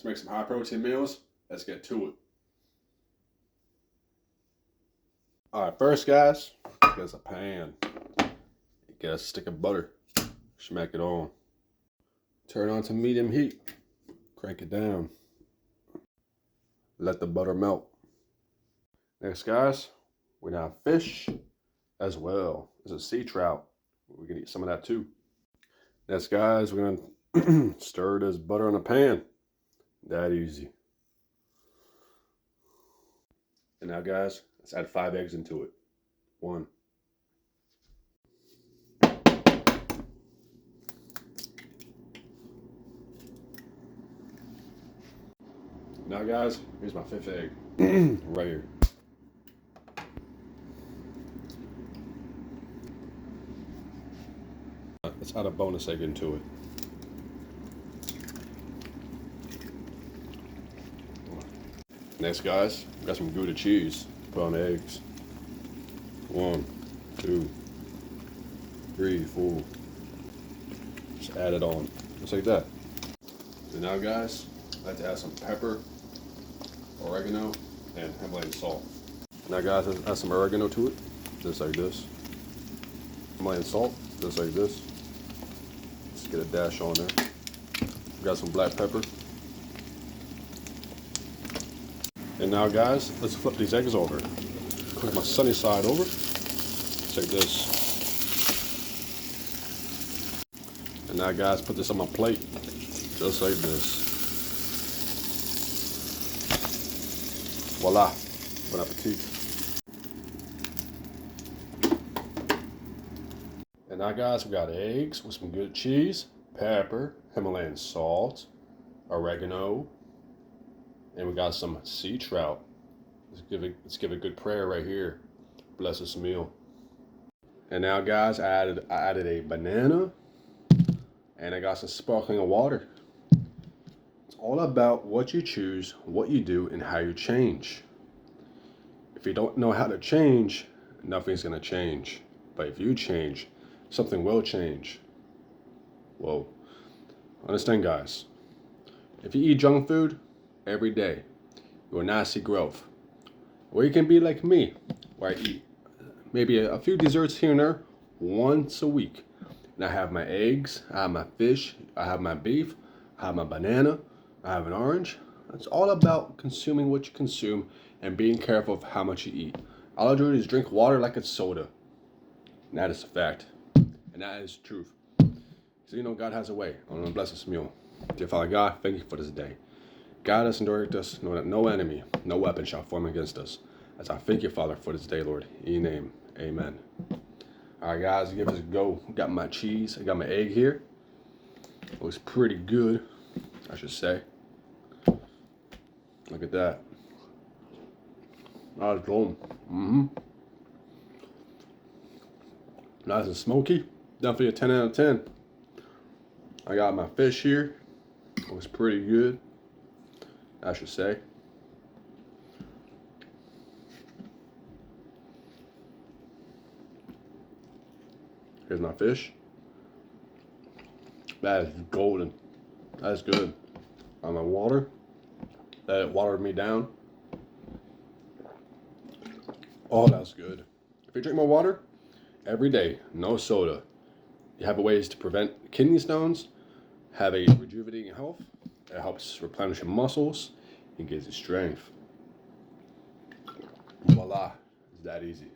Let's make some high protein meals. Let's get to it. Alright, first guys, get a pan. Get a stick of butter. Smack it on. Turn on to medium heat. Crank it down. Let the butter melt. Next guys, we're gonna have fish as well. This is sea trout. We can eat some of that too. Next guys, we're gonna stir this butter in a pan. That easy. And now guys, let's add 5 eggs into it. 1. Now guys, here's my 5th egg. Right here. Let's add a bonus egg into it. Next guys, we got some Gouda cheese. Put on the eggs. 1, 2, 3, 4. Just add it on, just like that. And now guys, I like to add some pepper, oregano, and Himalayan salt. Now guys, let's add some oregano to it, just like this. Himalayan salt, just like this. Let's get a dash on there. We got some black pepper. And now guys, let's flip these eggs over. Put my sunny side over, just like this. And now guys, put this on my plate, just like this. Voila, bon appetit. And now guys, we got eggs with some good cheese, pepper, Himalayan salt, oregano, and we got some sea trout. Let's give a good prayer right here. Bless this meal. And now guys, I added a banana, and I got some sparkling water. It's all about what you choose, what you do, and how you change. If you don't know how to change, nothing's gonna change. But if you change, something will change. Whoa. Understand guys, if you eat junk food every day, you will not see growth. Or you can be like me, where I eat maybe a few desserts here and there once a week. And I have my eggs, I have my fish, I have my beef, I have my banana, I have an orange. It's all about consuming what you consume and being careful of how much you eat. All I do is drink water like it's soda. And that is a fact. And that is the truth. So you know God has a way. I want to bless this meal. Dear Father God, thank you for this day. Guide us and direct us, know that no enemy, no weapon shall form against us. As I thank you, Father, for this day, Lord. In your name, amen. All right, guys, give this a go. Got my cheese. I got my egg here. Looks pretty good, I should say. Look at that. That's golden. Nice and smoky. Definitely a 10 out of 10. I got my fish here. Looks pretty good, I should say. Here's my fish. That is golden. That's good. On my water. That watered me down. Oh, that's good. If you drink more water every day, no soda, you have ways to prevent kidney stones, have a rejuvenating health. It helps replenish your muscles and gives you strength. Voila, it's that easy.